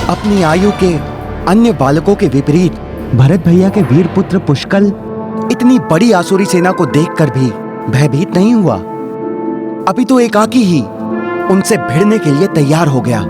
अपनी आयु के अन्य बालकों के विपरीत भरत भैया के वीर पुत्र पुष्कल इतनी बड़ी आसुरी सेना को देखकर भी भयभीत नहीं हुआ। अभी तो एकाकी ही उनसे भिड़ने के लिए तैयार हो गया।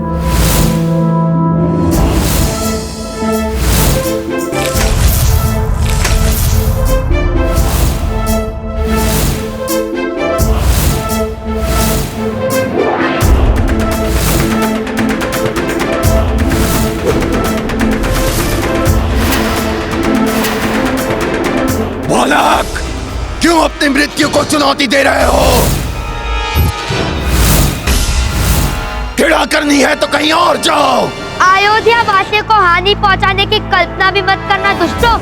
बालक, क्यों अपनी मृत्यु को चुनौती दे रहे हो? क्रीड़ा करनी है तो कहीं और जाओ। अयोध्या वासियों को हानि पहुंचाने की कल्पना भी मत करना दुष्टों।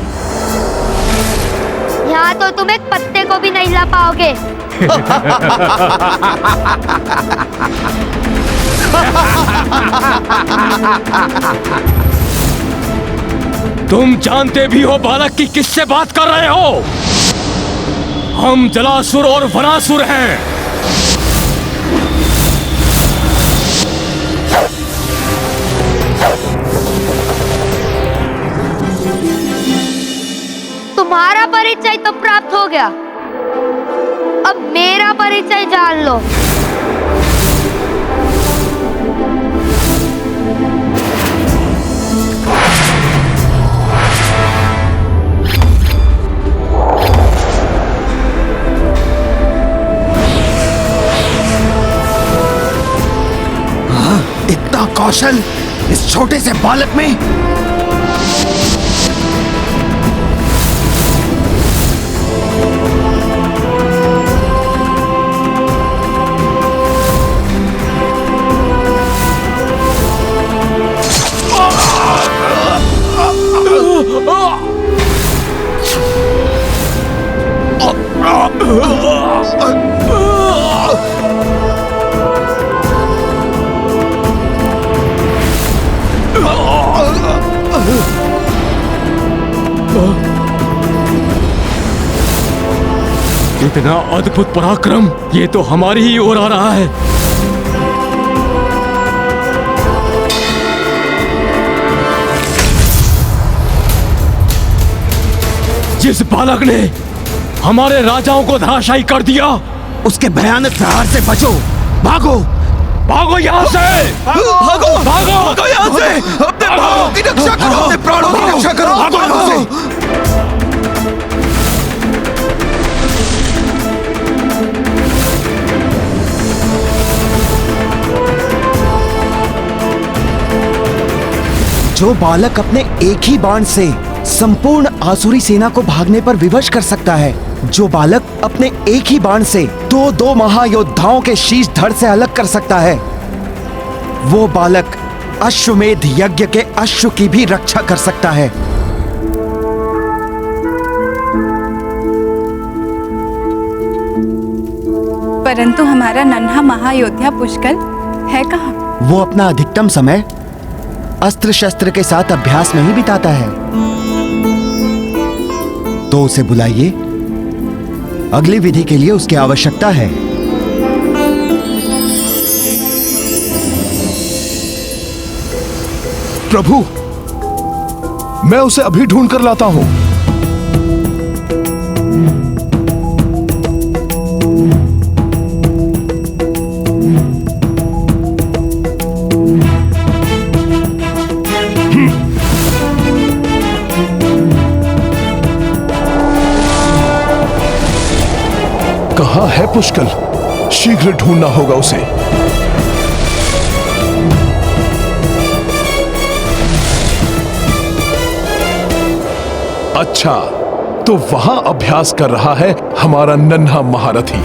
यहाँ तो तुम एक पत्ते को भी नहीं ला पाओगे। तुम जानते भी हो बालक कि किससे बात कर रहे हो? हम जलासुर और वनासुर हैं। तुम्हारा परिचय तो प्राप्त हो गया, अब मेरा परिचय जान लो। इतना कौशल इस छोटे से बालक में? इतना अद्भुत पराक्रम, ये तो हमारी ही ओर आ रहा है। जिस बालक ने हमारे राजाओं को धराशायी कर दिया, उसके भयानक प्रहार से बचो। भागो भागो यहाँ से, भागो भागो भागो यहाँ से। अपने प्राणों की रक्षा करो, अपने प्राणों की रक्षा करो। भागो यहाँ से। जो बालक अपने एक ही बाण से संपूर्ण आसुरी सेना को भागने पर विवश कर सकता है, जो बालक अपने एक ही बाण से दो महायोद्धाओं के शीश धड़ से अलग कर सकता है, वो बालक अश्वमेध यज्ञ के अश्व की भी रक्षा कर सकता है। परंतु हमारा नन्हा महायोद्धा पुष्कल है कहाँ? वो अपना अधिकतम समय अस्त्र शस्त्र के साथ अभ्यास में ही बिताता है। तो उसे बुलाइए, अगली विधि के लिए उसकी आवश्यकता है। प्रभु, मैं उसे अभी ढूंढ कर लाता हूं। कहाँ है पुष्कल? शीघ्र ढूंढना होगा उसे। अच्छा, तो वहां अभ्यास कर रहा है हमारा नन्हा महारथी।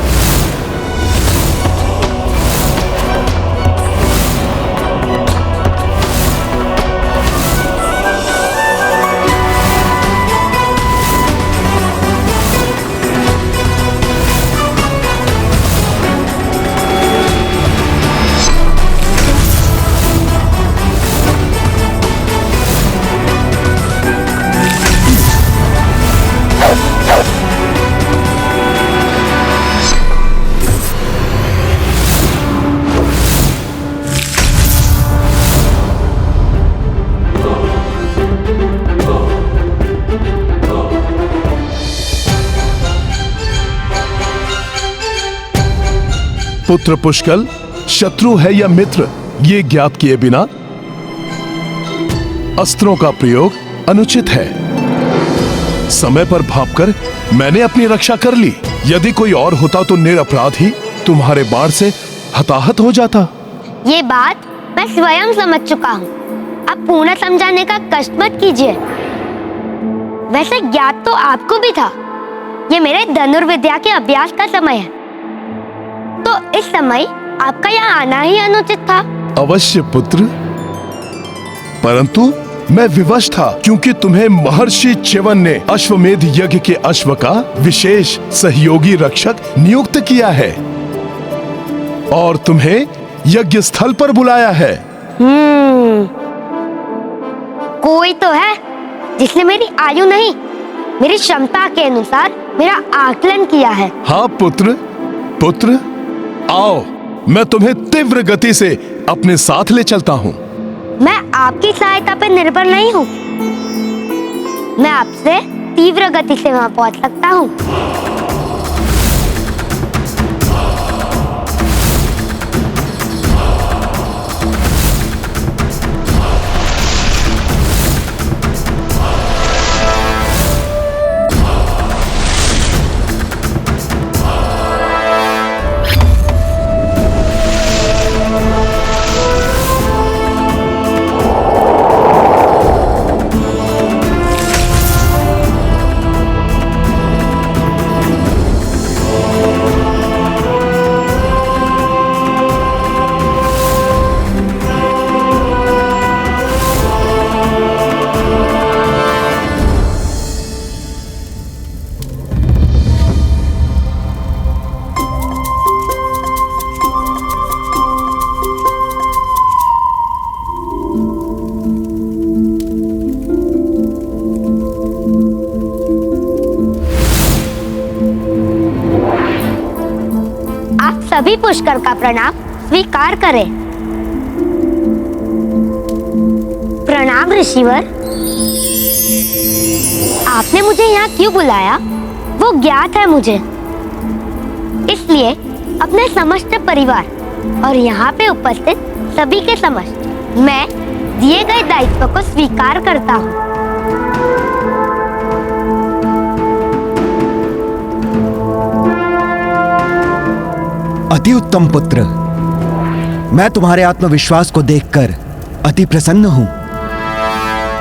पुत्र पुष्कल शत्रु है या मित्र, ये ज्ञात किए बिना अस्त्रों का प्रयोग अनुचित है। समय पर भांपकर मैंने अपनी रक्षा कर ली। यदि कोई और होता तो निरपराधी तुम्हारे बाण से हताहत हो जाता। ये बात मैं स्वयं समझ चुका हूँ। अब पूर्ण समझाने का कष्ट मत कीजिए। वैसे ज्ञात तो आपको भी था, ये मेरे धनुर्विद्या के अभ्यास का समय है, तो इस समय आपका यहाँ आना ही अनुचित था। अवश्य पुत्र, परंतु मैं विवश था क्योंकि तुम्हें महर्षि च्यवन ने अश्वमेध यज्ञ के अश्व का विशेष सहयोगी रक्षक नियुक्त किया है और तुम्हें यज्ञ स्थल पर बुलाया है। कोई तो है जिसने मेरी आयु नहीं, मेरी क्षमता के अनुसार मेरा आकलन किया है। हाँ पुत्र, पुत्र आओ, मैं तुम्हें तीव्र गति से अपने साथ ले चलता हूँ। मैं आपकी सहायता पर निर्भर नहीं हूँ, मैं आपसे तीव्र गति से वहां पहुंच सकता हूँ। सभी पुष्कर का प्रणाम स्वीकार करें। प्रणाम ऋषिवर। आपने मुझे यहाँ क्यों बुलाया वो ज्ञात है मुझे, इसलिए अपने समस्त परिवार और यहाँ पे उपस्थित सभी के समक्ष मैं दिए गए दायित्व को स्वीकार करता हूँ। अति उत्तम पुत्र, मैं तुम्हारे आत्मविश्वास को देखकर अति प्रसन्न हूं।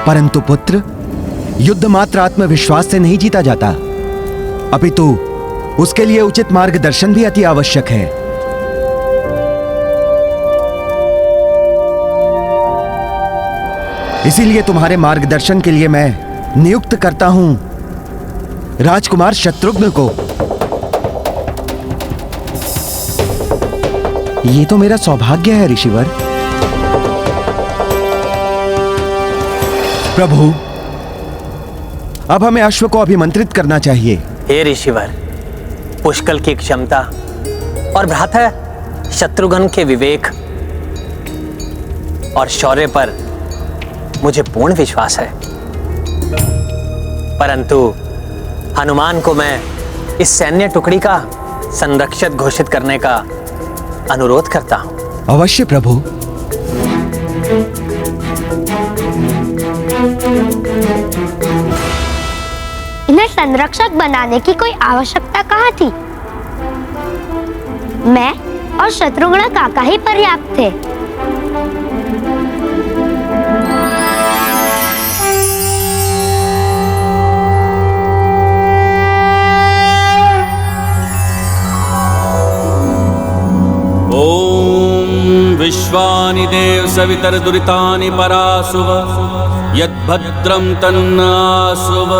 परंतु पुत्र, युद्ध मात्र आत्मविश्वास से नहीं जीता जाता, अपितु उसके लिए उचित मार्गदर्शन भी अति आवश्यक है। इसीलिए तुम्हारे मार्गदर्शन के लिए मैं नियुक्त करता हूं राजकुमार शत्रुघ्न को। ये तो मेरा सौभाग्य है ऋषिवर। प्रभु, अब हमें अश्व को अभिमंत्रित करना चाहिए। हे ऋषिवर, पुष्कल की क्षमता और भ्राता शत्रुघ्न के विवेक और शौर्य पर मुझे पूर्ण विश्वास है, परंतु हनुमान को मैं इस सैन्य टुकड़ी का संरक्षक घोषित करने का अनुरोध करता हूं। अवश्य प्रभु। इन्हें संरक्षक बनाने की कोई आवश्यकता कहाँ थी? मैं और शत्रुघ्न काका ही पर्याप्त थे। विश्वानि देव सवितर दुरितानि परासुव यद्भद्रं तन्नासुव।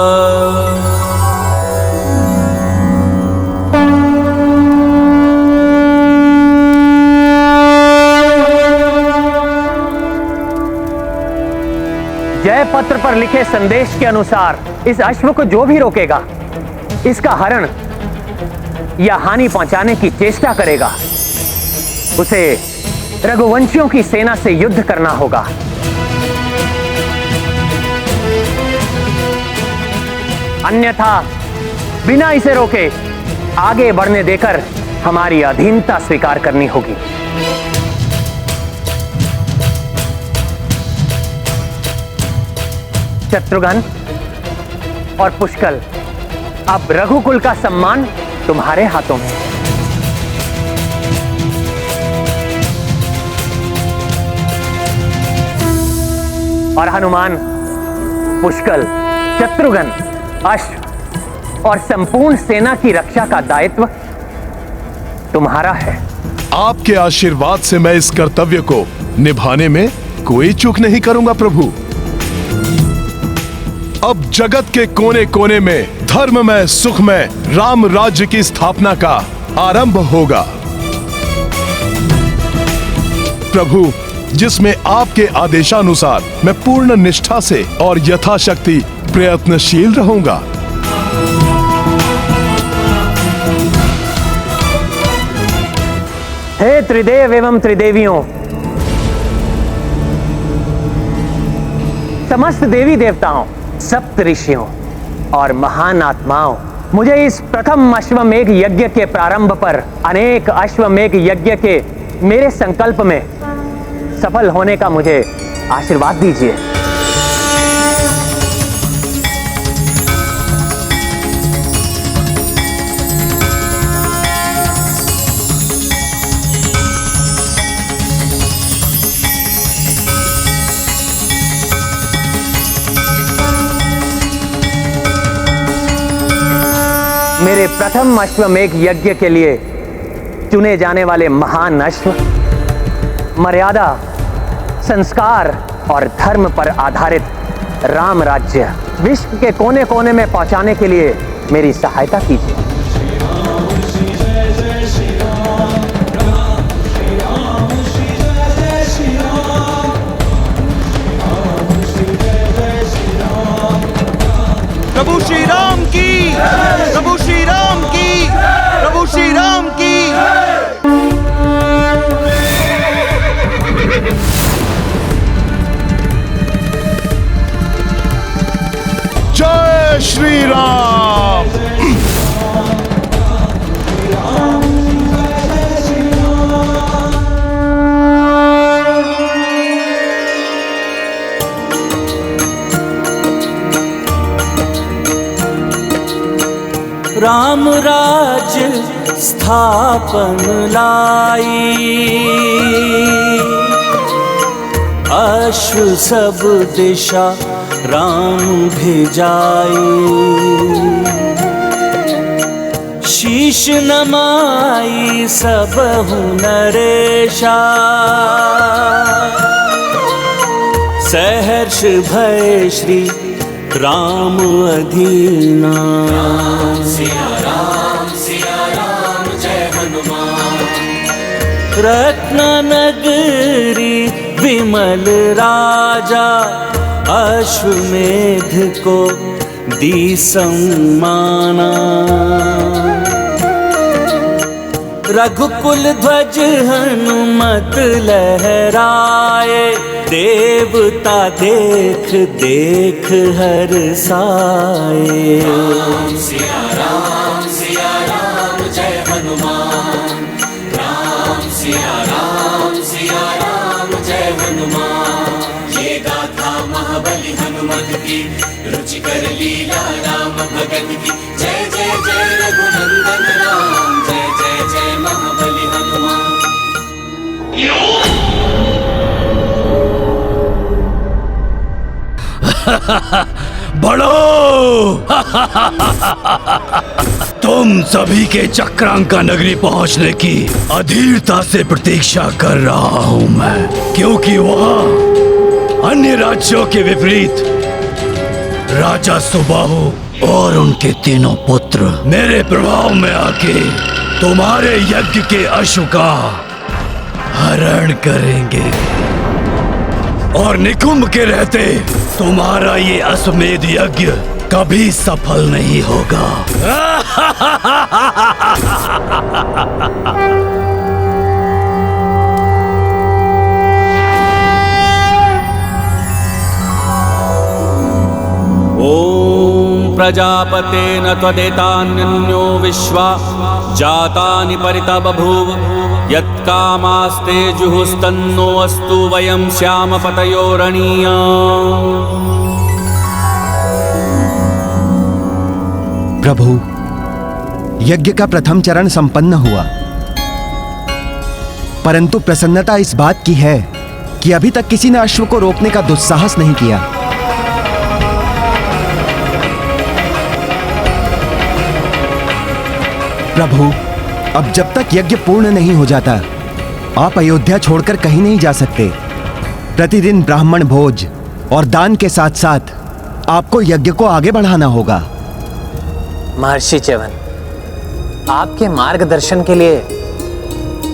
जय पत्र पर लिखे संदेश के अनुसार इस अश्व को जो भी रोकेगा, इसका हरण या हानि पहुंचाने की चेष्टा करेगा, उसे रघुवंशियों की सेना से युद्ध करना होगा। अन्यथा बिना इसे रोके आगे बढ़ने देकर हमारी अधीनता स्वीकार करनी होगी। शत्रुघ्न और पुष्कल, अब रघुकुल का सम्मान तुम्हारे हाथों में। और हनुमान, पुष्कल, शत्रुघ्न, अश्व और संपूर्ण सेना की रक्षा का दायित्व तुम्हारा है। आपके आशीर्वाद से मैं इस कर्तव्य को निभाने में कोई चूक नहीं करूंगा प्रभु। अब जगत के कोने कोने में धर्ममय सुखमय राम राज्य की स्थापना का आरंभ होगा। प्रभु, जिसमें आपके आदेशानुसार मैं पूर्ण निष्ठा से और यथाशक्ति प्रयत्नशील रहूंगा। हे त्रिदेव एवं त्रिदेवियों, समस्त देवी देवताओं, सप्त ऋषियों और महान आत्माओं, मुझे इस प्रथम अश्वमेघ यज्ञ के प्रारंभ पर अनेक अश्वमेघ यज्ञ के मेरे संकल्प में सफल होने का मुझे आशीर्वाद दीजिए। मेरे प्रथम अश्वमेघ यज्ञ के लिए चुने जाने वाले महान अश्व मर्यादा, संस्कार और धर्म पर आधारित राम राज्य विश्व के कोने कोने में पहुंचाने के लिए मेरी सहायता कीजिए। प्रभु श्री राम की, प्रभु श्री राम की, प्रभु श्री राम की। जय श्री राम। राम राज्य स्थापन लाई, अश्व सब दिशा राम भेजाई। शीश नमाई सब नरेशा, सहर्ष भय श्री राम अधीना। सिया राम जय हनुमान। रत्न नगरी विमल राजा, अश्वमेध को दी सम्माना। रघुकुल ध्वज हनुमत लहराए, देवता देख देख हर्षाए। सिया राम जय हनुमान। राम सिया राम जय हनुमान। ये गाथा महाबली हनुमत की, रुचिकर लीला राम भगत की। जय जय जय रघुनंदन राम, जय जय जय महाबली हनुमान। बड़ो तुम सभी के चक्रांका नगरी पहुंचने की अधीरता से प्रतीक्षा कर रहा हूं मैं, क्योंकि वहां अन्य राज्यों के विपरीत राजा सुबाहु और उनके तीनों पुत्र मेरे प्रभाव में आके तुम्हारे यज्ञ के अश्व का हरण करेंगे, और निकुंभ के रहते तुम्हारा ये अश्वमेध यज्ञ कभी सफल नहीं होगा। ओम प्रजापतेन त्वदेतान्यो विश्वा जातानि परिता बभूव यत्कामास्ते जुहुस्तन्नो अस्तु वयं श्याम पतयोरणीया। प्रभु, यज्ञ का प्रथम चरण संपन्न हुआ, परंतु प्रसन्नता इस बात की है कि अभी तक किसी ने अश्व को रोकने का दुस्साहस नहीं किया। प्रभु, अब जब तक यज्ञ पूर्ण नहीं हो जाता, आप अयोध्या छोड़कर कहीं नहीं जा सकते। प्रतिदिन ब्राह्मण भोज और दान के साथ साथ आपको यज्ञ को आगे बढ़ाना होगा। महर्षि च्यवन, आपके मार्गदर्शन के लिए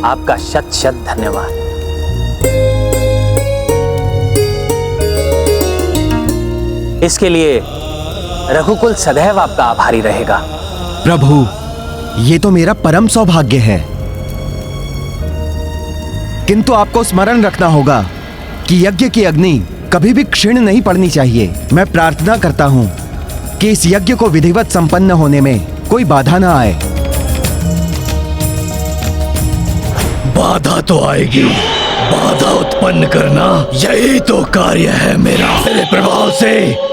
आपका शत शत धन्यवाद। इसके लिए रघुकुल सदैव आपका आभारी रहेगा। प्रभु, ये तो मेरा परम सौभाग्य है, किंतु आपको स्मरण रखना होगा कि यज्ञ की अग्नि कभी भी क्षीण नहीं पड़नी चाहिए। मैं प्रार्थना करता हूं कि इस यज्ञ को विधिवत संपन्न होने में कोई बाधा ना आए। बाधा तो आएगी, बाधा उत्पन्न करना यही तो कार्य है मेरा। मेरे प्रभाव से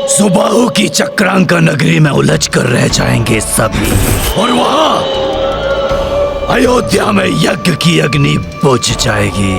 सुबाहु की चक्रांका नगरी में उलझ कर रह जाएंगे सभी, और वहां अयोध्या में यज्ञ की अग्नि बुझ जाएगी।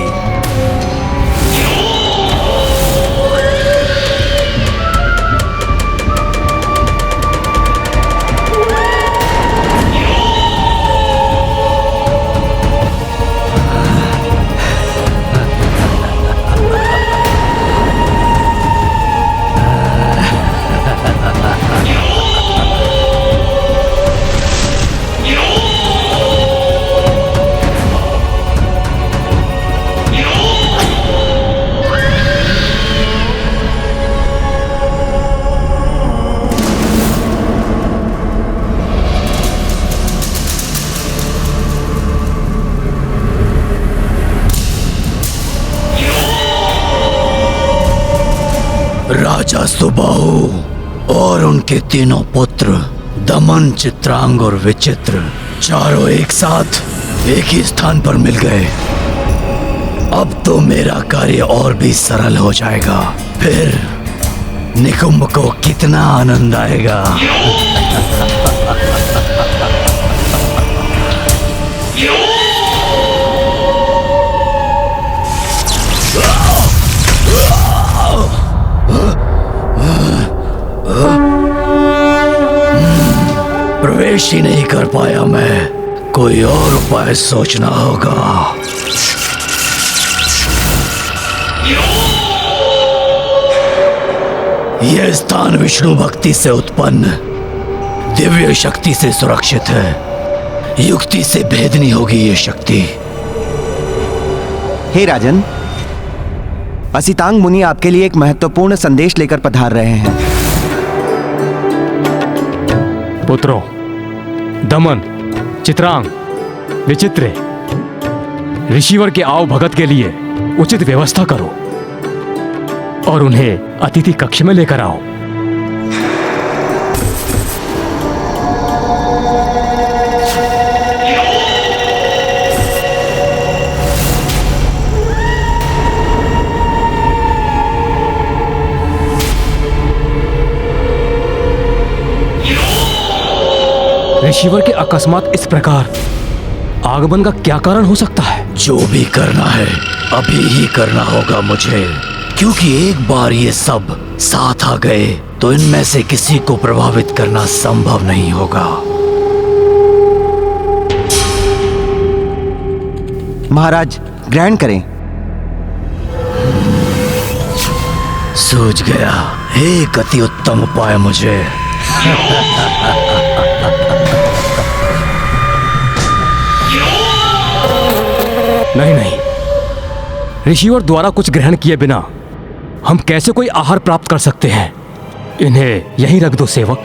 राजा सुबाहु और उनके तीनों पुत्र दमन, चित्रांग और विचित्र चारों एक साथ एक ही स्थान पर मिल गए। अब तो मेरा कार्य और भी सरल हो जाएगा। फिर निकुंभ को कितना आनंद आएगा। प्रवेश ही नहीं कर पाया मैं, कोई और उपाय सोचना होगा। यह स्थान विष्णु भक्ति से उत्पन्न दिव्य शक्ति से सुरक्षित है। युक्ति से भेदनी होगी ये शक्ति। हे राजन, असितांग मुनि आपके लिए एक महत्वपूर्ण संदेश लेकर पधार रहे हैं। पुत्रों, दमन, चित्रांग, विचित्र, ऋषिवर के आव भगत के लिए उचित व्यवस्था करो और उन्हें अतिथि कक्ष में लेकर आओ। ऋषिवर के अकस्मात इस प्रकार आगमन का क्या कारण हो सकता है? जो भी करना है अभी ही करना होगा मुझे, क्योंकि एक बार ये सब साथ आ गए तो इनमें से किसी को प्रभावित करना संभव नहीं होगा। महाराज, ग्रहण करें। सूझ गया, एक अति उत्तम उपाय मुझे। नहीं नहीं, ऋषिवर द्वारा कुछ ग्रहण किए बिना हम कैसे कोई आहार प्राप्त कर सकते हैं? इन्हें यहीं रख दो सेवक।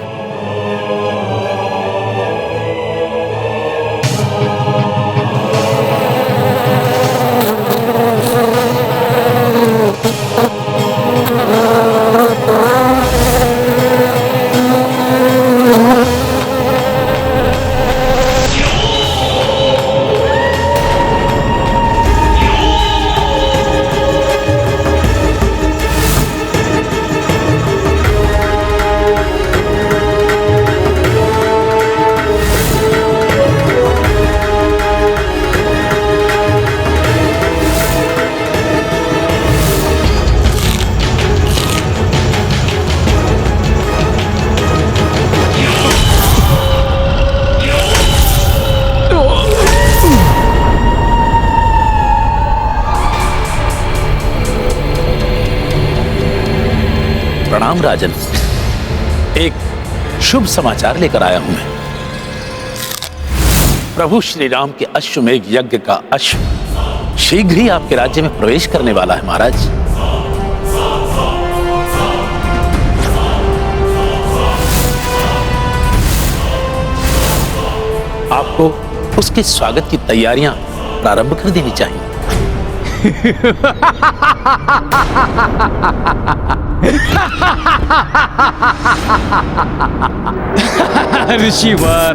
प्रणाम राजन। एक शुभ समाचार लेकर आया हूं मैं। प्रभु श्री राम के अश्वमेध यज्ञ का अश्व शीघ्र ही आपके राज्य में प्रवेश करने वाला है महाराज। आपको उसके स्वागत की तैयारियां प्रारंभ कर देनी चाहिए।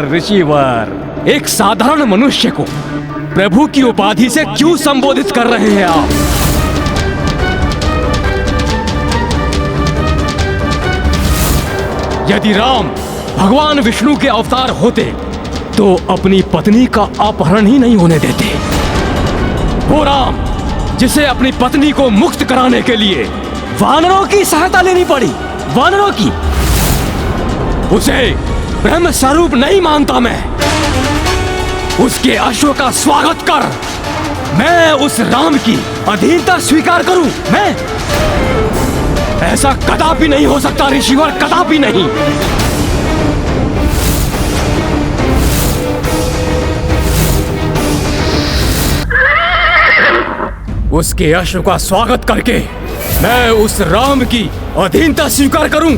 ऋषिवर, एक साधारण मनुष्य को प्रभु की उपाधि से क्यों संबोधित कर रहे हैं आप? यदि राम भगवान विष्णु के अवतार होते तो अपनी पत्नी का अपहरण ही नहीं होने देते। वो राम जिसे अपनी पत्नी को मुक्त कराने के लिए वानरों की सहायता लेनी पड़ी, वानरों की, उसे ब्रह्म स्वरूप नहीं मानता मैं। उसके अश्व का स्वागत कर, मैं उस राम की अधीनता स्वीकार करूं। मैं ऐसा कदापि नहीं हो सकता ऋषिवर, कदापि नहीं। उसके अश्व का स्वागत करके मैं उस राम की अधीनता स्वीकार करूं।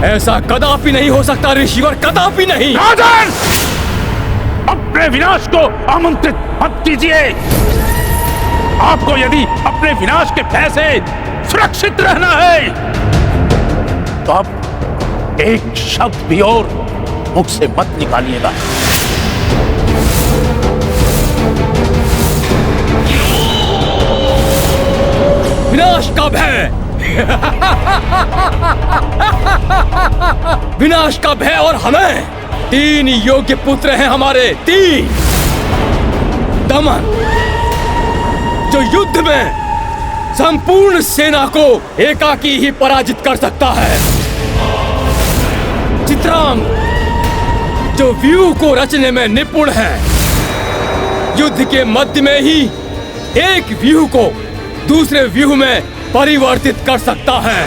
ऐसा कदापि नहीं हो सकता ऋषिवर, कदापि नहीं। राजन, अपने विनाश को आमंत्रित मत कीजिए। आपको यदि अपने विनाश के भय से सुरक्षित रहना है तो आप एक शब्द भी और मुख से मत निकालिएगा। विनाश का भय, विनाश का भय। और हमें 3 योग्य पुत्र हैं हमारे, 3। दमन जो युद्ध में संपूर्ण सेना को एकाकी ही पराजित कर सकता है। चित्रांग जो व्यूह को रचने में निपुण है, युद्ध के मध्य में ही एक व्यूह को दूसरे व्यूह में परिवर्तित कर सकता है।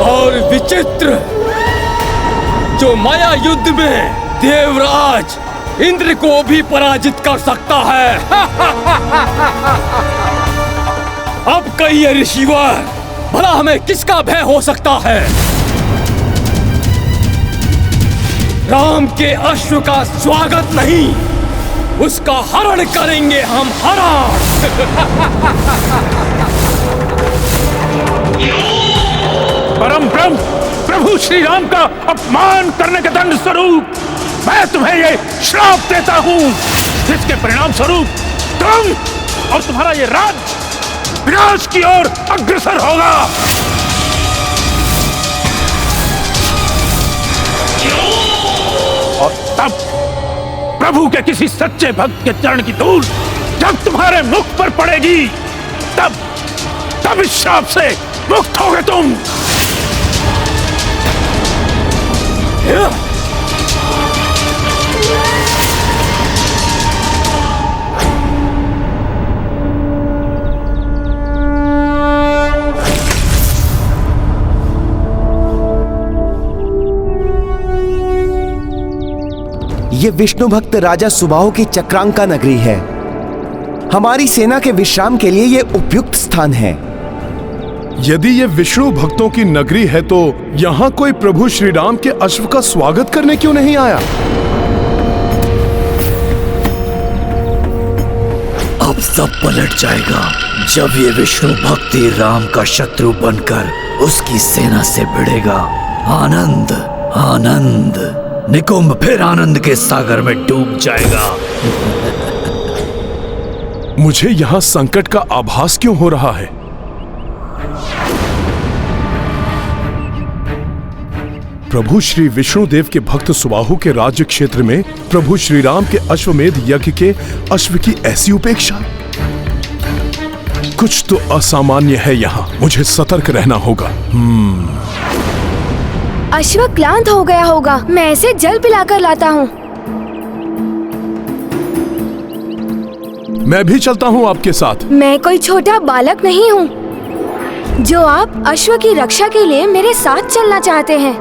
और विचित्र जो माया युद्ध में देवराज इंद्र को भी पराजित कर सकता है। अब कहिए ऋषिवर, भला हमें किसका भय हो सकता है? राम के अश्व का स्वागत नहीं, उसका हरण करेंगे हम, हरण। परम ब्रह्म प्रभु श्री राम का अपमान करने के दंड स्वरूप मैं तुम्हें ये श्राप देता हूं, जिसके परिणाम स्वरूप तुम और तुम्हारा ये राज्य विनाश की ओर अग्रसर होगा। और तब प्रभु के किसी सच्चे भक्त के चरण की धूल जब तुम्हारे मुख पर पड़ेगी, तब इस श्राप से मुक्त होगे तुम। ये विष्णु भक्त राजा सुबाहु की चक्रांका नगरी है। हमारी सेना के विश्राम के लिए ये उपयुक्त स्थान है। यदि ये विष्णु भक्तों की नगरी है तो यहाँ कोई प्रभु श्री राम के अश्व का स्वागत करने क्यों नहीं आया? अब सब पलट जाएगा जब ये विष्णु भक्ति राम का शत्रु बनकर उसकी सेना से भिड़ेगा। आनंद, आनंद, निकुंभ फिर आनंद के सागर में डूब जाएगा। मुझे यहाँ संकट का आभास क्यों हो रहा है? प्रभु श्री विष्णुदेव के भक्त सुबाहु के राज्य क्षेत्र में प्रभु श्री राम के अश्वमेध यज्ञ के अश्व की ऐसी उपेक्षा। कुछ तो असामान्य है यहाँ, मुझे सतर्क रहना होगा। अश्व क्लांत हो गया होगा, मैं इसे जल पिलाकर लाता हूँ। मैं भी चलता हूँ आपके साथ। मैं कोई छोटा बालक नहीं हूँ जो आप अश्व की रक्षा के लिए मेरे साथ चलना चाहते हैं।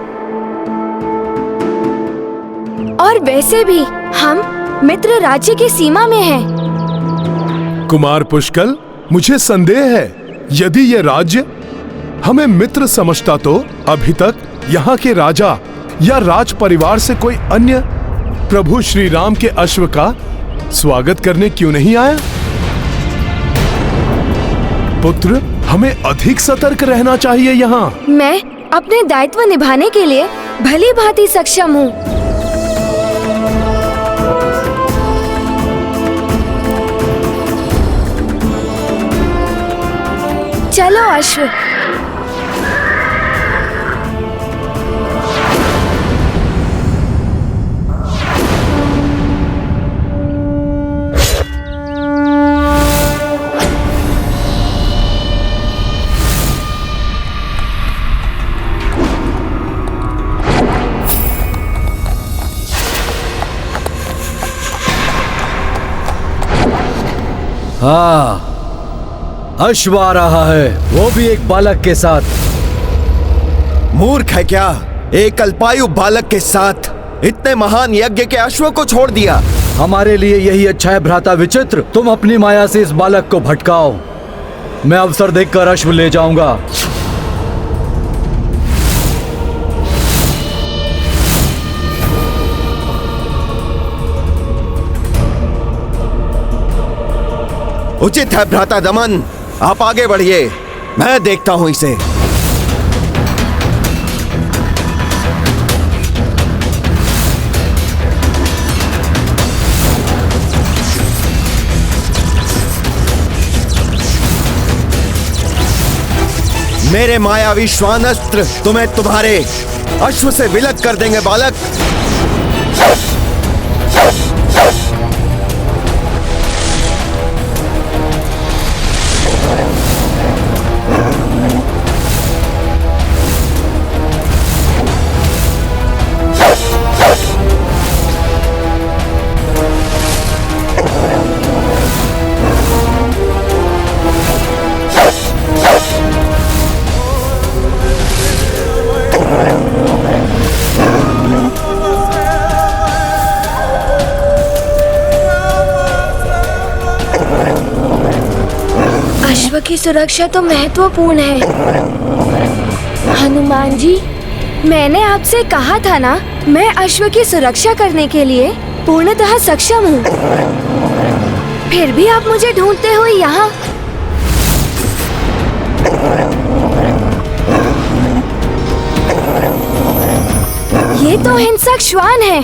और वैसे भी हम मित्र राज्य की सीमा में हैं। कुमार पुष्कल, मुझे संदेह है यदि ये राज्य हमें मित्र समझता तो अभी तक यहाँ के राजा या राज परिवार से कोई अन्य प्रभु श्री राम के अश्व का स्वागत करने क्यों नहीं आया? पुत्र, हमें अधिक सतर्क रहना चाहिए यहाँ। मैं अपने दायित्व निभाने के लिए भली भांति सक्षम हूँ। चलो अश्व। हाँ, अश्व आ रहा है, वो भी एक बालक के साथ। मूर्ख है क्या? एक अल्पायु बालक के साथ इतने महान यज्ञ के अश्व को छोड़ दिया। हमारे लिए यही अच्छा है भ्राता विचित्र। तुम अपनी माया से इस बालक को भटकाओ, मैं अवसर देखकर अश्व ले जाऊंगा। उचित है भ्राता दमन, आप आगे बढ़िए, मैं देखता हूं इसे। मेरे मायावी श्वानस्त्र तुम्हें तुम्हारे अश्व से विलग कर देंगे बालक। अश्व की सुरक्षा तो महत्वपूर्ण है। हनुमान जी, मैंने आपसे कहा था ना, मैं अश्व की सुरक्षा करने के लिए पूर्णतः सक्षम हूँ। फिर भी आप मुझे ढूंढते हुए यहाँ। ये तो हिंसक श्वान है।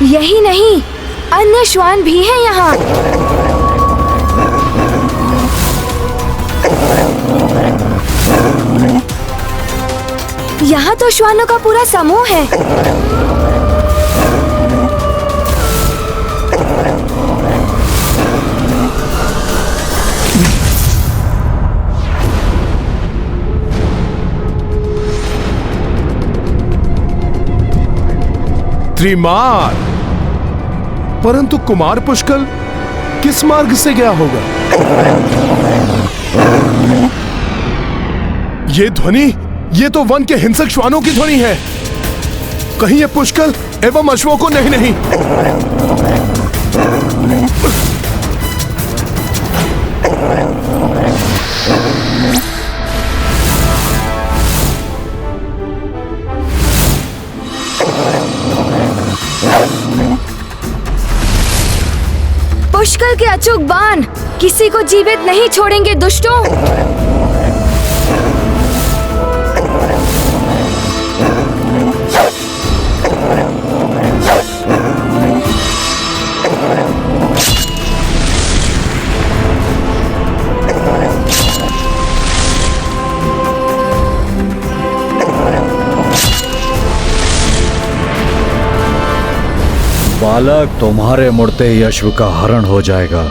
यही नहीं, अन्य श्वान भी हैं यहाँ। यहाँ तो श्वानों का पूरा समूह है। त्रिमार, परंतु कुमार पुष्कल किस मार्ग से गया होगा? ये ध्वनि, ये तो वन के हिंसक श्वानों की ध्वनि है। कहीं ये पुष्कल एवं अश्वों को नहीं। पुष्कल के अचूक बाण किसी को जीवित नहीं छोड़ेंगे दुष्टों। बालक, तुम्हारे मुड़ते ही अश्व का हरण हो जाएगा।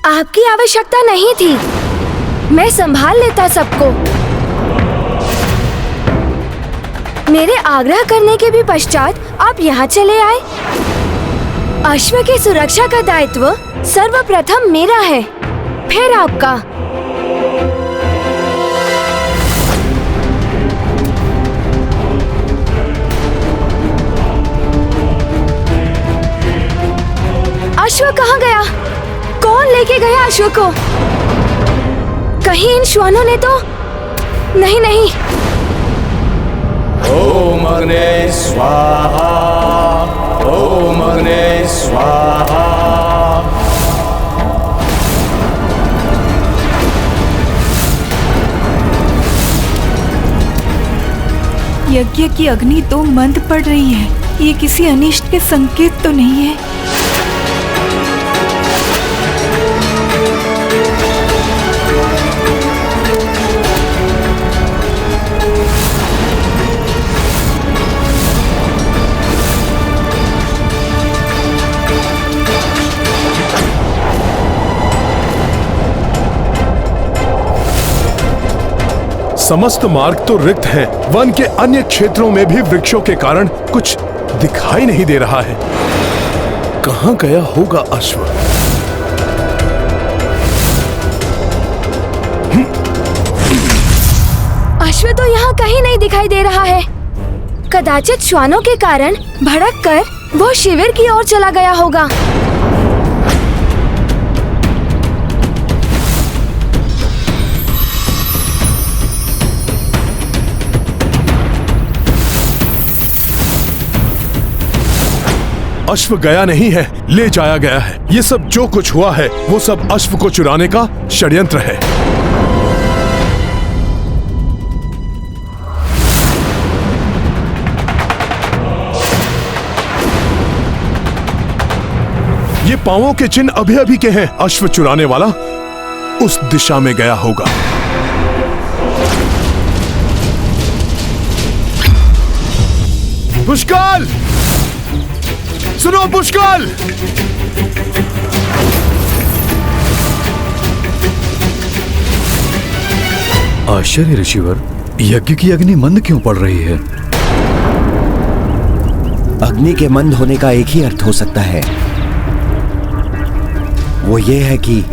आपकी आवश्यकता नहीं थी, मैं संभाल लेता सबको। मेरे आग्रह करने के भी पश्चात आप यहाँ चले आए। अश्व की सुरक्षा का दायित्व सर्वप्रथम मेरा है, फिर आपका। अश्व कहाँ गया? कौन लेके गया अश्व को? कहीं इन श्वानों ने तो नहीं। ओम अग्ने स्वाहा, ओम अग्ने स्वाहा। यज्ञ की अग्नि तो मंद पड़ रही है। ये किसी अनिष्ट के संकेत तो नहीं है? समस्त मार्ग तो रिक्त हैं। वन के अन्य क्षेत्रों में भी वृक्षों के कारण कुछ दिखाई नहीं दे रहा है। कहाँ गया होगा अश्व? अश्व तो यहाँ कहीं नहीं दिखाई दे रहा है। कदाचित श्वानों के कारण भड़क कर वो शिविर की ओर चला गया होगा। अश्व गया नहीं है, ले जाया गया है। ये सब जो कुछ हुआ है वो सब अश्व को चुराने का षड्यंत्र है। ये पांवों के चिन्ह अभी अभी के हैं। अश्व चुराने वाला उस दिशा में गया होगा। पुष्कल, सुनो पुष्कल! आश्चर्य ऋषिवर, यज्ञ की अग्नि मंद क्यों पड़ रही है? अग्नि के मंद होने का एक ही अर्थ हो सकता है, वो ये है कि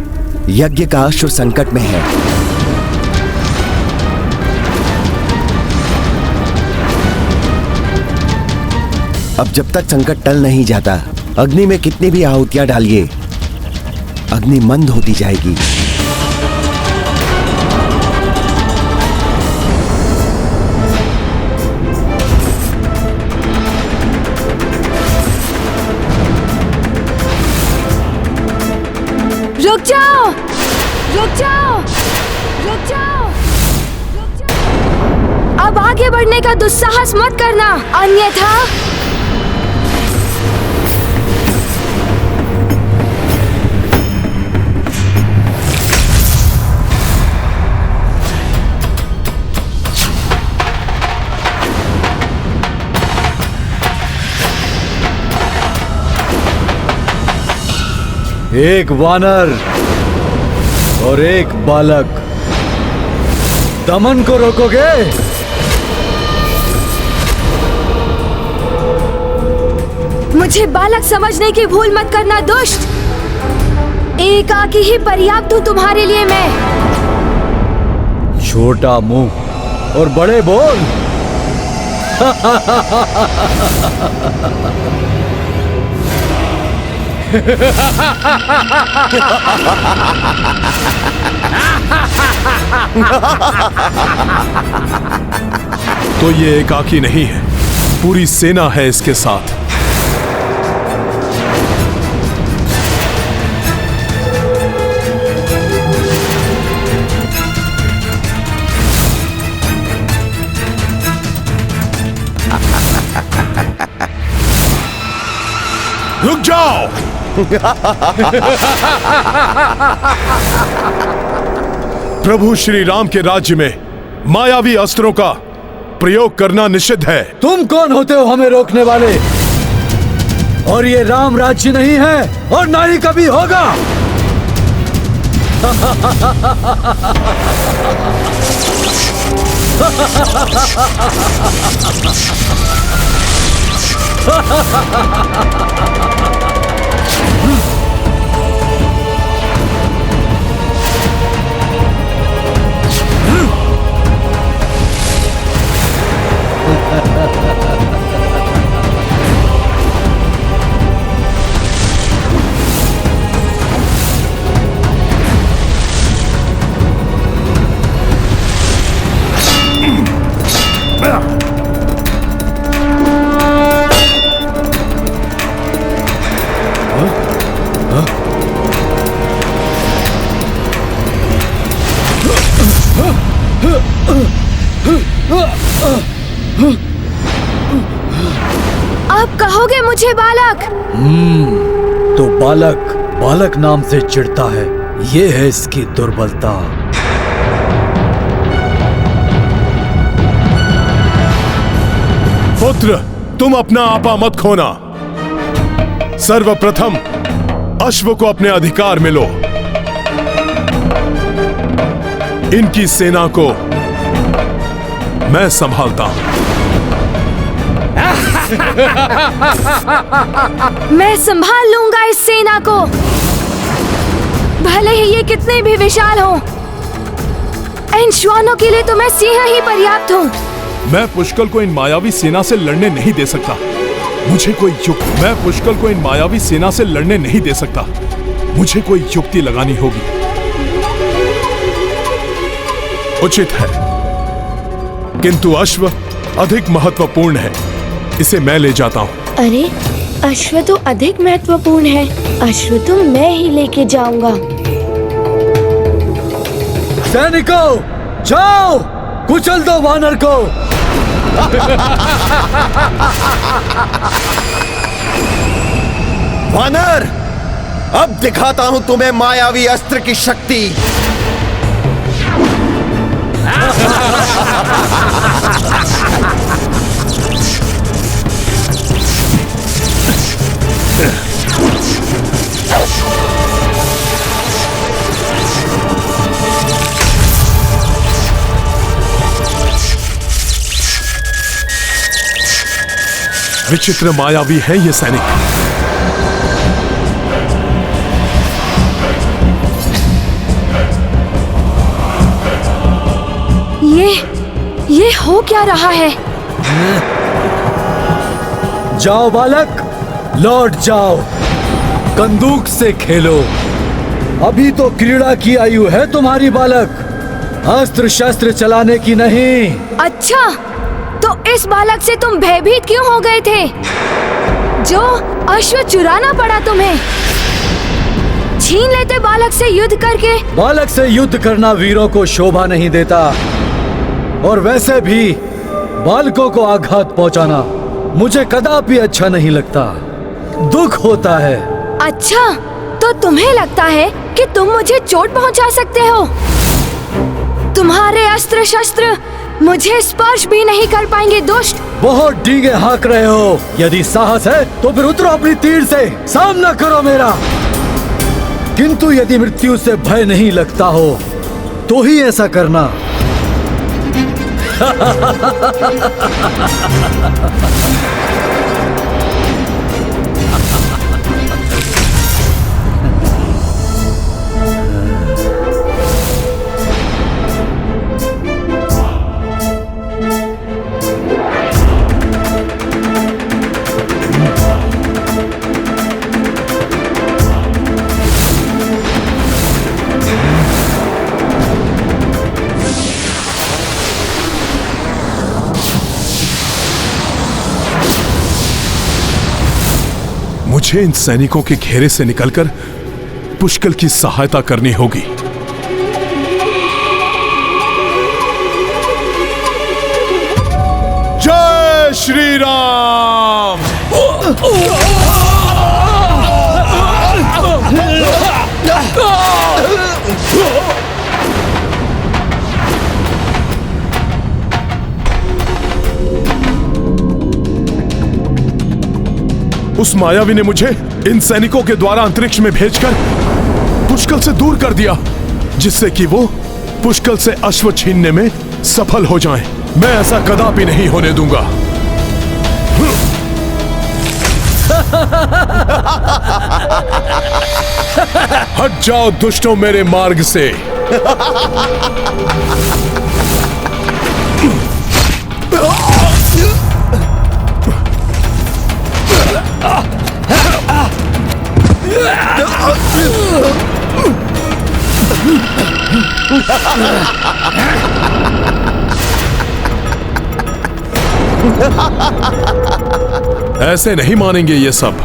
यज्ञ का अश्व संकट में है। अब जब तक संकट टल नहीं जाता, अग्नि में कितनी भी आहुतियां डालिए, अग्नि मंद होती जाएगी। रुक जाओ, रुक जाओ, रुक जाओ, रुक जाओ। अब आगे बढ़ने का दुस्साहस मत करना, अन्यथा एक वानर और एक बालक। दमन को रोकोगे? मुझे बालक समझने की भूल मत करना दुष्ट। एकाकी ही पर्याप्त हूँ तुम्हारे लिए मैं। छोटा मुंह और बड़े बोल। तो ये एकाकी नहीं है, पूरी सेना है इसके साथ। रुक जाओ। प्रभु श्री राम के राज्य में मायावी अस्त्रों का प्रयोग करना निषिद्ध है। तुम कौन होते हो हमें रोकने वाले? और ये राम राज्य नहीं है और ना ही कभी होगा। अब कहोगे मुझे बालक? तो बालक बालक नाम से चिढ़ता है, ये है इसकी दुर्बलता। पुत्र, तुम अपना आपा मत खोना। सर्वप्रथम अश्व को अपने अधिकार में लो। इनकी सेना को मैं संभालता हूं। मैं संभाल लूंगा इस सेना को, भले ही ये कितने भी विशाल हो। इन श्वानों के लिए तो मैं सिंह ही पर्याप्त हूँ। मैं पुष्कल को इन मायावी सेना से लड़ने नहीं दे सकता। मुझे कोई युक्ति मैं पुष्कल को इन मायावी सेना से लड़ने नहीं दे सकता। मुझे कोई युक्ति लगानी होगी। उचित है, किंतु अश्व अधिक महत्वपूर्ण है। इसे मैं ले जाता हूँ। अरे, अश्व तो अधिक महत्वपूर्ण है। अश्व तो मैं ही लेके जाऊंगा। सैनिकों, जाओ, कुचल दो वानर को। वानर, अब दिखाता हूं तुम्हें मायावी अस्त्र की शक्ति। विचित्र मायावी है ये सैनिक। ये हो क्या रहा है? जाओ बालक, लौट जाओ, बंदूक से खेलो। अभी तो क्रीड़ा की आयु है तुम्हारी बालक, अस्त्र शस्त्र चलाने की नहीं। अच्छा, तो इस बालक से तुम भयभीत क्यों हो गए थे? जो अश्व चुराना पड़ा तुम्हें। छीन लेते बालक से युद्ध करके। बालक से युद्ध करना वीरों को शोभा नहीं देता, और वैसे भी बालकों को आघात पहुंचाना मुझे कदापि अच्छा नहीं लगता। दुख होता है। अच्छा, तो तुम्हें लगता है कि तुम मुझे चोट पहुंचा सकते हो? तुम्हारे अस्त्र शस्त्र मुझे स्पर्श भी नहीं कर पाएंगे दुष्ट। बहुत डींगे हाँक रहे हो। यदि साहस है तो फिर उतरो अपनी तीर से, सामना करो मेरा। किंतु यदि मृत्यु से भय नहीं लगता हो तो ही ऐसा करना। मुझे इन सैनिकों के घेरे से निकलकर पुष्कल की सहायता करनी होगी। जय श्री राम। उस मायावी ने मुझे इन सैनिकों के द्वारा अंतरिक्ष में भेजकर पुष्कल से दूर कर दिया, जिससे कि वो पुष्कल से अश्व छीनने में सफल हो जाएं। मैं ऐसा कदापि नहीं होने दूंगा। हट जाओ दुष्टों मेरे मार्ग से। ऐसे नहीं मानेंगे ये सब।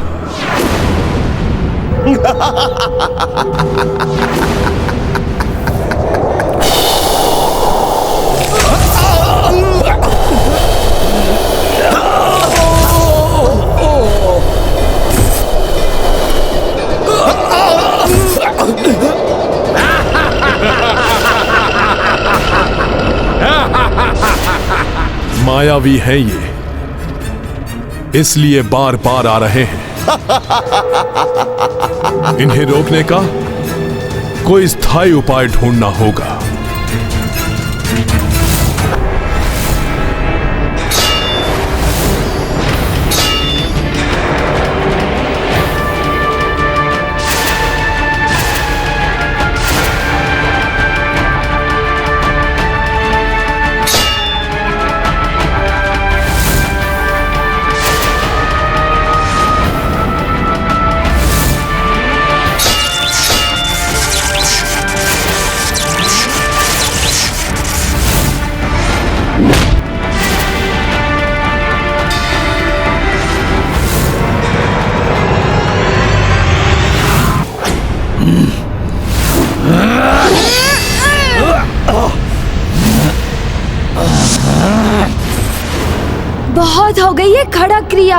मायावी हैं ये, इसलिए बार बार आ रहे हैं। इन्हें रोकने का कोई स्थायी उपाय ढूंढना होगा। बहुत हो गई ये खड़क क्रिया।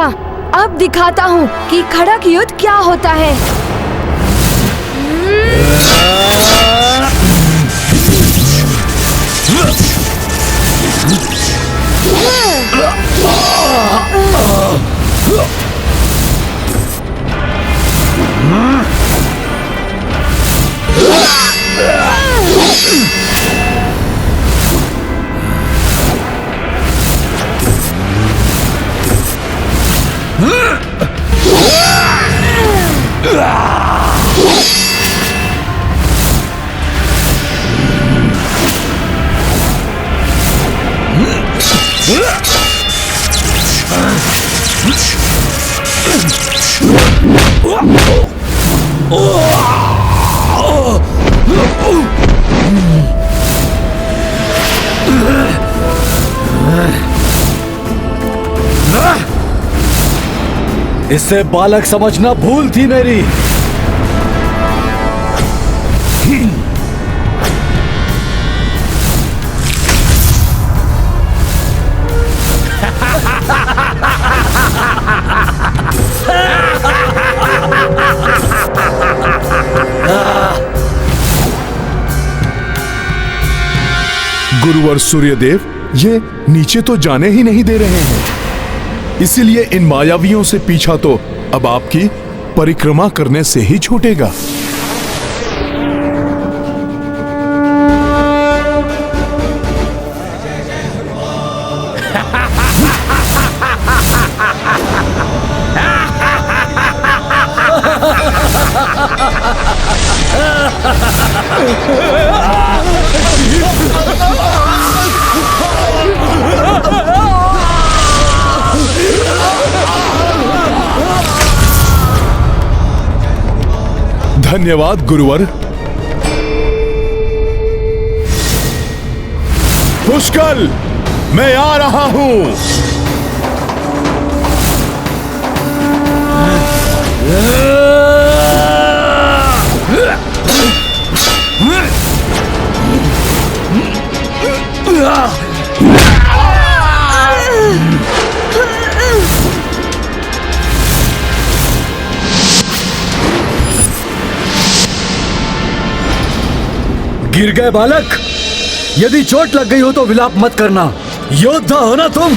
अब दिखाता हूँ कि खड़क युद्ध क्या होता है। इससे बालक समझना भूल थी मेरी। गुरुवर सूर्यदेव ये नीचे तो जाने ही नहीं दे रहे हैं, इसीलिए इन मायावियों से पीछा तो अब आपकी परिक्रमा करने से ही छूटेगा। धन्यवाद गुरुवर। पुष्कल, मैं आ रहा हूं। गिर गए बालक। यदि चोट लग गई हो तो विलाप मत करना, योद्धा हो ना तुम।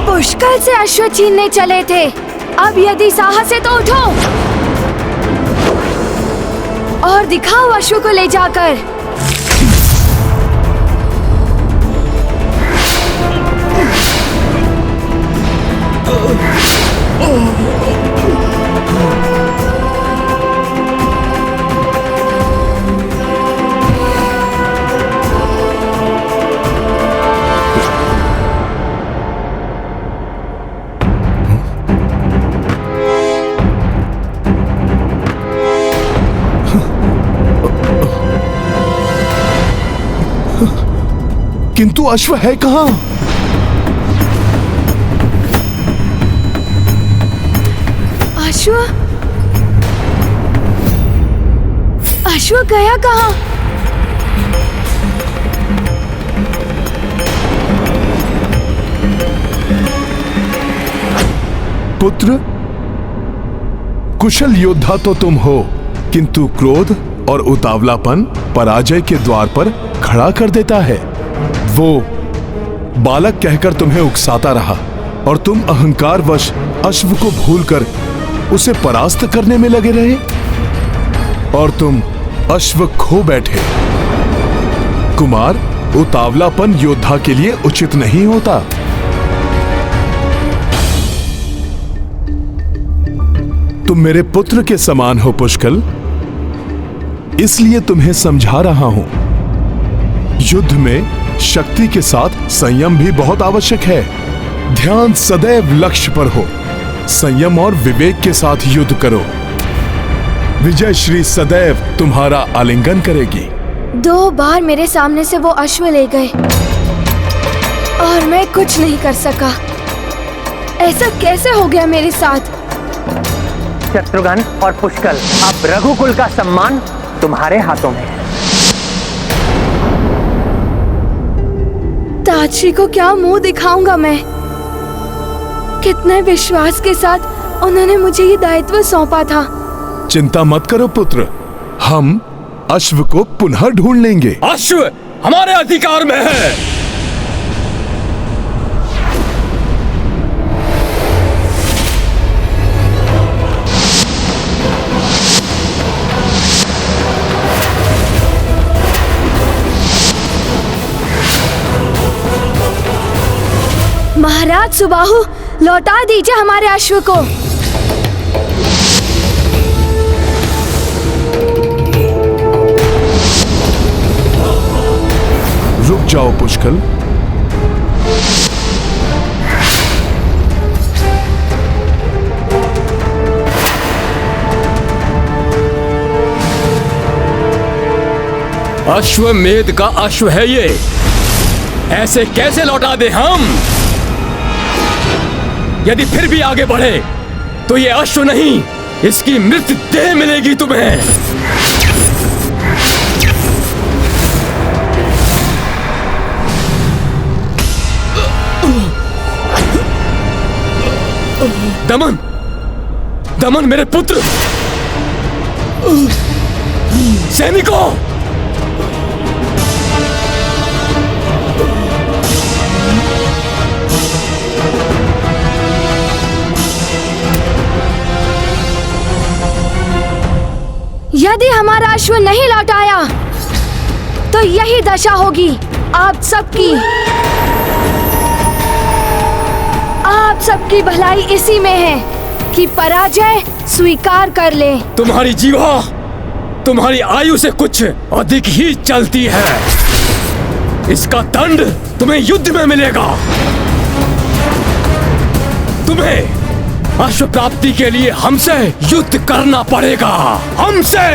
पुष्कल से अश्व छीनने चले थे, अब यदि साहस है तो उठो और दिखाओ अश्व को ले जाकर। किंतु अश्व है कहाँ? अश्व? अश्व गया कहाँ? पुत्र, कुशल योद्धा तो तुम हो, किंतु क्रोध और उतावलापन पराजय के द्वार पर खड़ा कर देता है। वो बालक कहकर तुम्हें उकसाता रहा और तुम अहंकारवश अश्व को भूलकर उसे परास्त करने में लगे रहे और तुम अश्व खो बैठे। कुमार, उतावलापन योद्धा के लिए उचित नहीं होता। तुम मेरे पुत्र के समान हो पुष्कल, इसलिए तुम्हें समझा रहा हूं। युद्ध में शक्ति के साथ संयम भी बहुत आवश्यक है। ध्यान सदैव लक्ष्य पर हो। संयम और विवेक के साथ युद्ध करो। विजय श्री सदैव तुम्हारा आलिंगन करेगी। 2 बार मेरे सामने से वो अश्व ले गए और मैं कुछ नहीं कर सका। ऐसा कैसे हो गया मेरे साथ? शत्रुघ्न और पुष्कल, अब रघुकुल का सम्मान तुम्हारे हाथों में है। ताजश्री को क्या मुंह दिखाऊंगा मैं? कितने विश्वास के साथ उन्होंने मुझे ये दायित्व सौंपा था। चिंता मत करो पुत्र, हम अश्व को पुनः ढूंढ लेंगे। अश्व हमारे अधिकार में है। महाराज सुबाहु, लौटा दीजिए हमारे अश्व को। रुक जाओ पुष्कल। अश्वमेध का अश्व है ये, ऐसे कैसे लौटा दे हम? यदि फिर भी आगे बढ़े तो ये अश्व नहीं, इसकी मृत देह मिलेगी तुम्हें। दमन, दमन मेरे पुत्र, सैनिकों, यदि हमारा अश्व नहीं लौट आया तो यही दशा होगी आप सबकी। आप सबकी भलाई इसी में है कि पराजय स्वीकार कर ले। तुम्हारी जीवा तुम्हारी आयु से कुछ अधिक ही चलती है। इसका दंड तुम्हें युद्ध में मिलेगा। तुम्हें अश्व प्राप्ति के लिए हमसे युद्ध करना पड़ेगा, हमसे।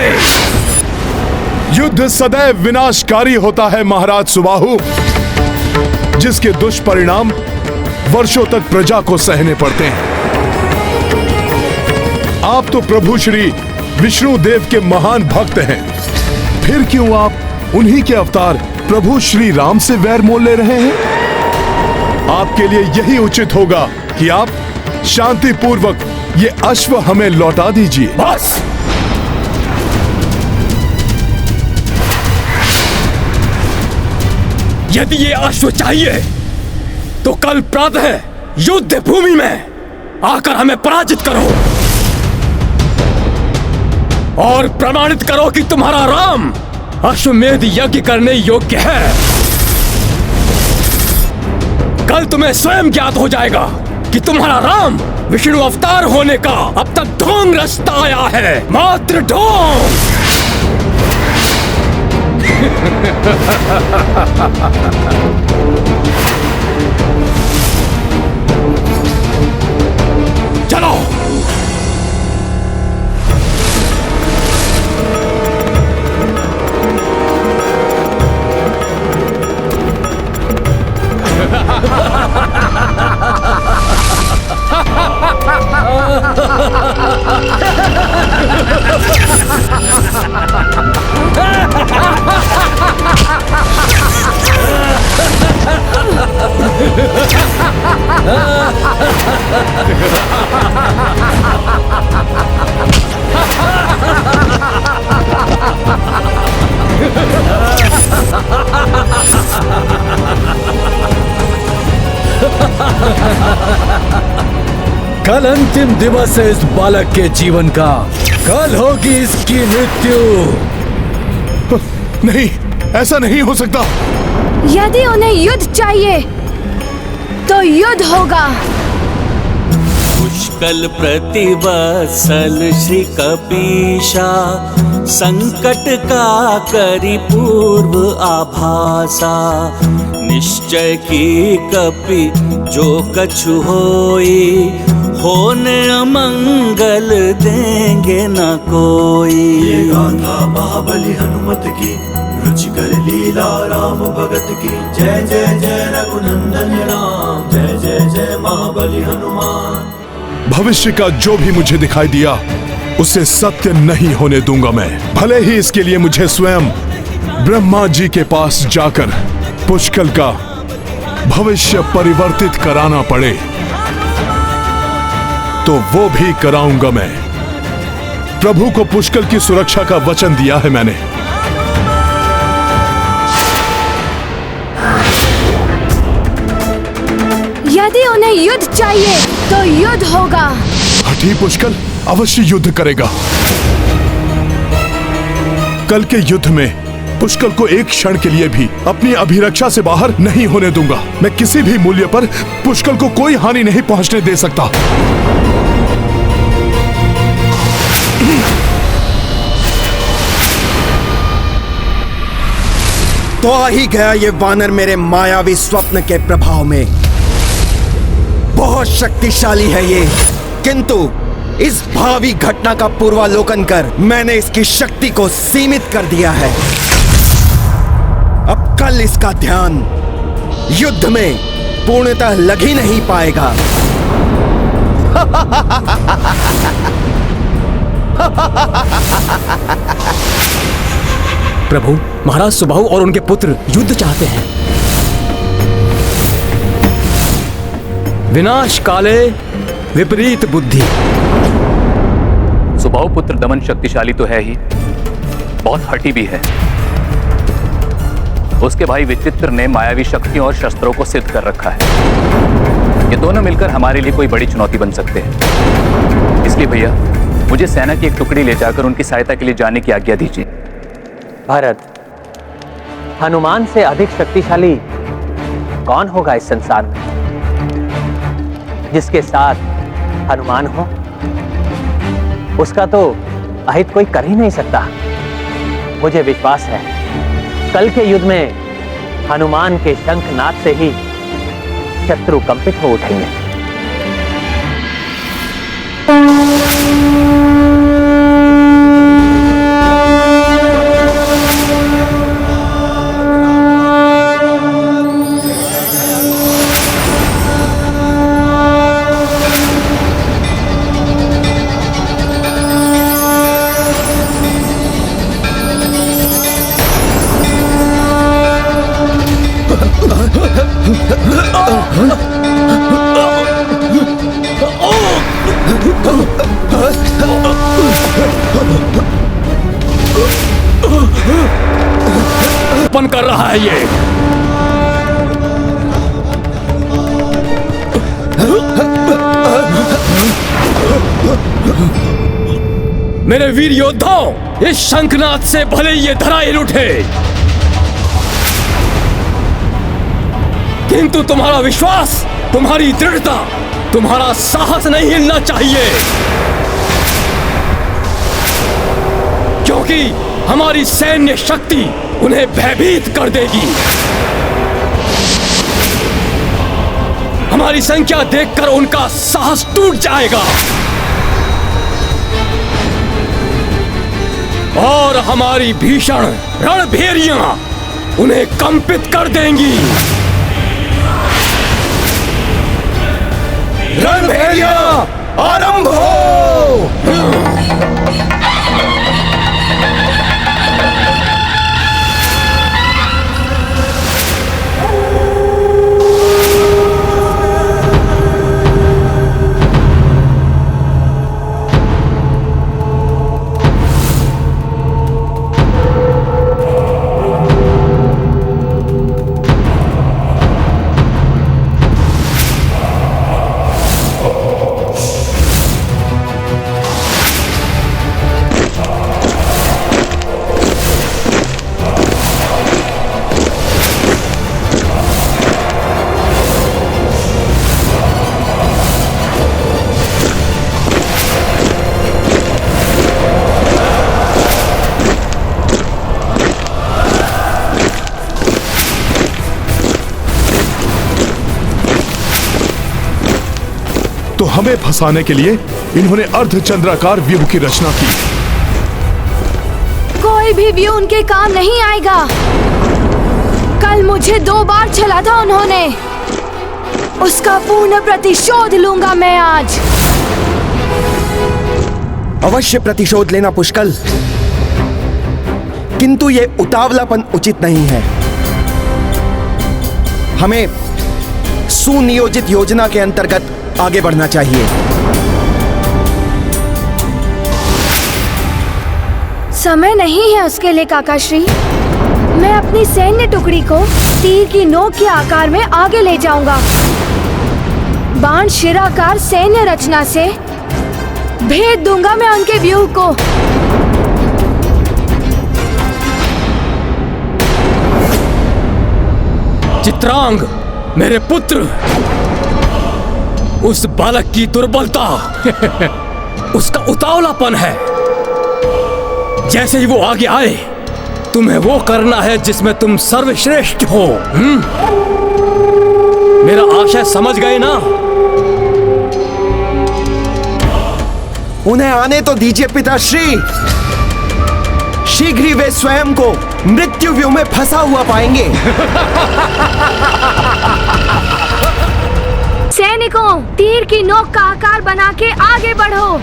युद्ध सदैव विनाशकारी होता है महाराज सुबाहु, जिसके दुष्परिणाम वर्षों तक प्रजा को सहने पड़ते हैं। आप तो प्रभु श्री विष्णु देव के महान भक्त हैं, फिर क्यों आप उन्हीं के अवतार प्रभु श्री राम से वैर मोल ले रहे हैं? आपके लिए यही उचित होगा कि आप शांति पूर्वक ये अश्व हमें लौटा दीजिए। बस यदि ये अश्व चाहिए तो कल प्रातः युद्ध भूमि में आकर हमें पराजित करो और प्रमाणित करो कि तुम्हारा राम अश्वमेध यज्ञ करने योग्य है। कल तुम्हें स्वयं ज्ञात हो जाएगा कि तुम्हारा राम विष्णु अवतार होने का अब तक ढोंग रचता आया है, मात्र ढोंग। चलो कल अंतिम दिवस है इस बालक के जीवन का। कल होगी इसकी मृत्यु। नहीं, ऐसा नहीं हो सकता। यदि उन्हें युद्ध चाहिए तो युद्ध होगा। पुष्कल प्रतिवत्सल श्री कपीशा, संकट का करी पूर्व आभासा। निश्चय की कपि जो कछु होई, होने अमंगल देंगे न कोई। ये गाथा महाबली हनुमत की, रुचिकर लीला राम भगत की। जय जय जय रघुनंदन राम, जय जय जय महाबली हनुमान। भविष्य का जो भी मुझे दिखाई दिया उसे सत्य नहीं होने दूंगा मैं, भले ही इसके लिए मुझे स्वयं ब्रह्मा जी के पास जाकर पुष्कल का भविष्य परिवर्तित कराना पड़े तो वो भी कराऊंगा मैं। प्रभु को पुष्कल की सुरक्षा का वचन दिया है मैंने। यदि उन्हें युद्ध चाहिए तो युद्ध होगा। हठी पुष्कल अवश्य युद्ध करेगा। कल के युद्ध में पुष्कल को एक क्षण के लिए भी अपनी अभिरक्षा से बाहर नहीं होने दूंगा। मैं किसी भी मूल्य पर पुष्कल को कोई हानि नहीं पहुंचने दे सकता। तो आ ही गया ये वानर मेरे मायावी स्वप्न के प्रभाव में। बहुत शक्तिशाली है ये, किंतु इस भावी घटना का पूर्वालोकन कर मैंने इसकी शक्ति को सीमित कर दिया है। अब कल इसका ध्यान युद्ध में पूर्णतः लग ही नहीं पाएगा। प्रभु, महाराज सुबाहु और उनके पुत्र युद्ध चाहते हैं। विनाश काले विपरीत बुद्धि। सुबाहु पुत्र दमन शक्तिशाली तो है ही, बहुत हठी भी है। उसके भाई विचित्र ने मायावी शक्तियों और शस्त्रों को सिद्ध कर रखा है। ये दोनों मिलकर हमारे लिए कोई बड़ी चुनौती बन सकते हैं। इसलिए भैया मुझे सेना की एक टुकड़ी ले जाकर उनकी सहायता के लिए जाने की आज्ञा दीजिए। भरत, हनुमान से अधिक शक्तिशाली कौन होगा इस संसार में? जिसके साथ हनुमान हो उसका तो अहित कोई कर ही नहीं सकता। मुझे विश्वास है कल के युद्ध में हनुमान के शंखनाद से ही शत्रु कंपित हो उठेंगे। पन कर रहा है ये। मेरे वीर योद्धाओं, इस शंखनाद से भले ये धराइल उठे, किंतु तुम्हारा विश्वास, तुम्हारी दृढ़ता, तुम्हारा साहस नहीं हिलना चाहिए, क्योंकि हमारी सैन्य शक्ति उन्हें भयभीत कर देगी। हमारी संख्या देखकर उनका साहस टूट जाएगा और हमारी भीषण रणभेरियां उन्हें कंपित कर देंगी। रणभेरियां आरंभ हो। तो हमें फंसाने के लिए इन्होंने अर्धचंद्राकार व्यूह की रचना की। कोई भी व्यूह उनके काम नहीं आएगा। कल मुझे 2 बार छला था उन्होंने, उसका पूर्ण प्रतिशोध लूंगा मैं आज। अवश्य प्रतिशोध लेना पुष्कल, किंतु ये उतावलापन उचित नहीं है। हमें सुनियोजित योजना के अंतर्गत आगे बढ़ना चाहिए। समय नहीं है उसके लिए काकाश्री। मैं अपनी सैन्य टुकड़ी को तीर की नोक के आकार में आगे ले जाऊंगा। बाण शिराकार सैन्य रचना से भेद दूंगा मैं उनके व्यूह को। चित्रांग, मेरे पुत्र, उस बालक की दुर्बलता उसका उतावलापन है। जैसे ही वो आगे आए, तुम्हें वो करना है जिसमें तुम सर्वश्रेष्ठ हो। मेरा आशय समझ गए ना? उन्हें आने तो दीजिए पिताश्री। शीघ्र ही वे स्वयं को मृत्यु व्यूह में फंसा हुआ पाएंगे। सैनिकों, तीर की नोक का आकार बना के आगे बढ़ो।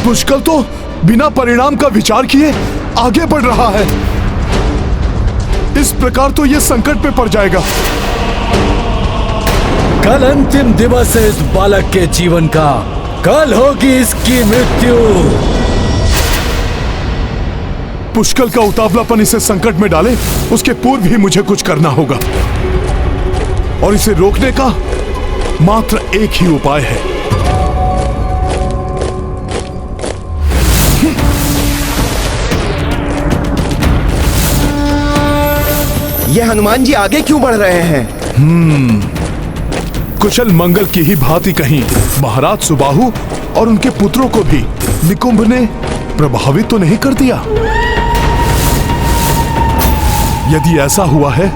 पुष्कल तो बिना परिणाम का विचार किए आगे बढ़ रहा है। इस प्रकार तो यह संकट में पड़ जाएगा। कल अंतिम दिवस है इस बालक के जीवन का। कल होगी इसकी मृत्यु। पुष्कल का उतावलापन इसे संकट में डाले, उसके पूर्व ही मुझे कुछ करना होगा और इसे रोकने का मात्र एक ही उपाय है। ये हनुमान जी आगे क्यों बढ़ रहे हैं? कुशल मंगल की ही भांति कहीं महाराज सुबाहु और उनके पुत्रों को भी निकुंभ ने प्रभावित तो नहीं कर दिया? यदि ऐसा हुआ है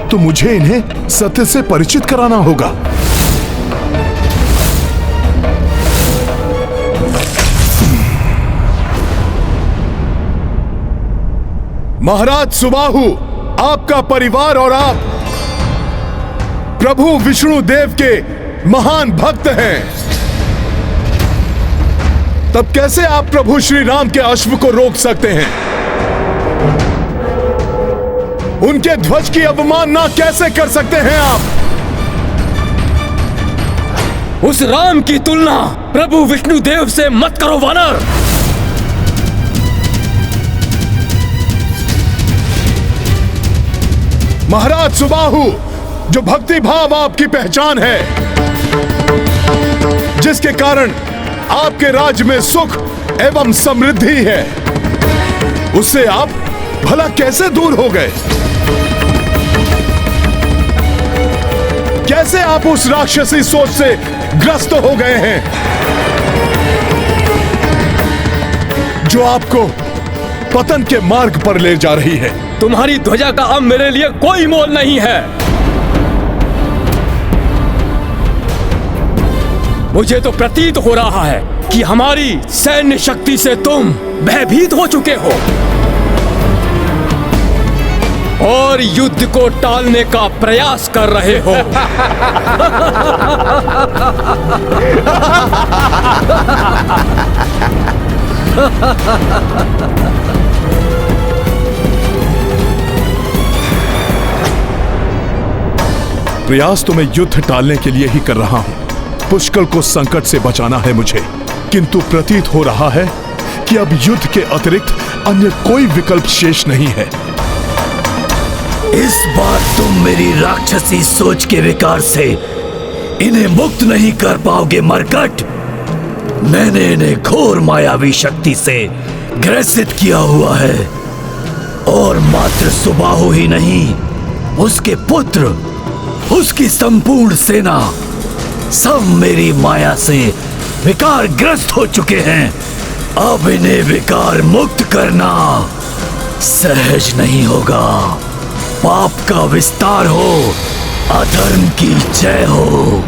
तो मुझे इन्हें सत्य से परिचित कराना होगा। महाराज सुबाहु, आपका परिवार और आप प्रभु विष्णु देव के महान भक्त हैं। तब कैसे आप प्रभु श्री राम के अश्व को रोक सकते हैं? उनके ध्वज की अवमानना कैसे कर सकते हैं आप? उस राम की तुलना प्रभु विष्णु देव से मत करो वानर। महाराज सुबाहु, जो भक्ति भाव आपकी पहचान है, जिसके कारण आपके राज्य में सुख एवं समृद्धि है, उससे आप भला कैसे दूर हो गए? कैसे आप उस राक्षसी सोच से ग्रस्त हो गए हैं जो आपको पतन के मार्ग पर ले जा रही है? तुम्हारी ध्वजा का अब मेरे लिए कोई मोल नहीं है। मुझे तो प्रतीत हो रहा है कि हमारी सैन्य शक्ति से तुम भयभीत हो चुके हो और युद्ध को टालने का प्रयास कर रहे हो। प्रयास तो मैं युद्ध टालने के लिए ही कर रहा हूं। पुष्कल को संकट से बचाना है मुझे, किंतु प्रतीत हो रहा है कि अब युद्ध के अतिरिक्त अन्य कोई विकल्प शेष नहीं है। इस बार तुम मेरी राक्षसी सोच के विकार से इन्हें मुक्त नहीं कर पाओगे मरकट। मैंने इन्हें घोर मायावी शक्ति से ग्रसित किया हुआ है और मात्र सुबाहु ही नहीं, उसके पुत्र, उसकी संपूर्ण सेना सब मेरी माया से विकारग्रस्त हो चुके हैं। अब इन्हें विकार मुक्त करना सहज नहीं होगा। पाप का विस्तार हो, अधर्म की जय हो।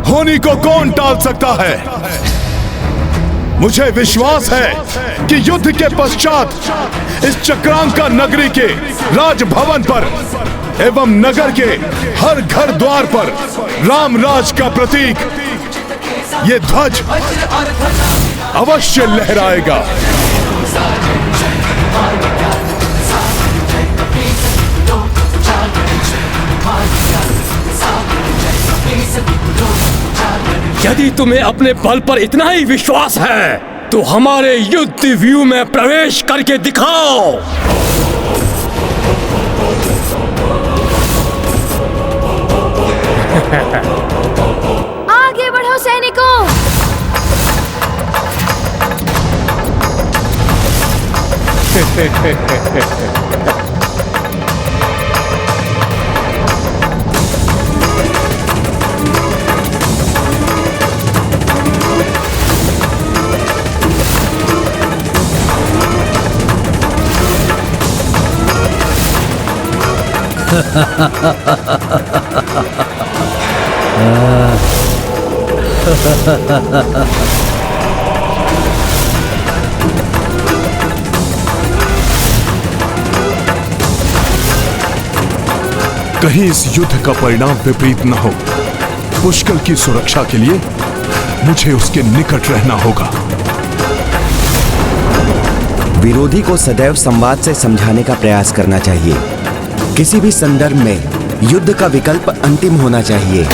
होनी को कौन टाल सकता है? मुझे विश्वास है कि युद्ध के पश्चात इस चक्रांका नगरी के राजभवन पर एवं नगर के हर घर द्वार पर रामराज का प्रतीक ये ध्वज अवश्य लहराएगा। यदि तुम्हें अपने बल पर इतना ही विश्वास है तो हमारे युद्ध व्यू में प्रवेश करके दिखाओ। आगे बढ़ो सैनिकों। कहीं इस युद्ध का परिणाम विपरीत न हो। पुष्कर की सुरक्षा के लिए मुझे उसके निकट रहना होगा। विरोधी को सदैव संवाद से समझाने का प्रयास करना चाहिए। किसी भी संदर्भ में युद्ध का विकल्प अंतिम होना चाहिए।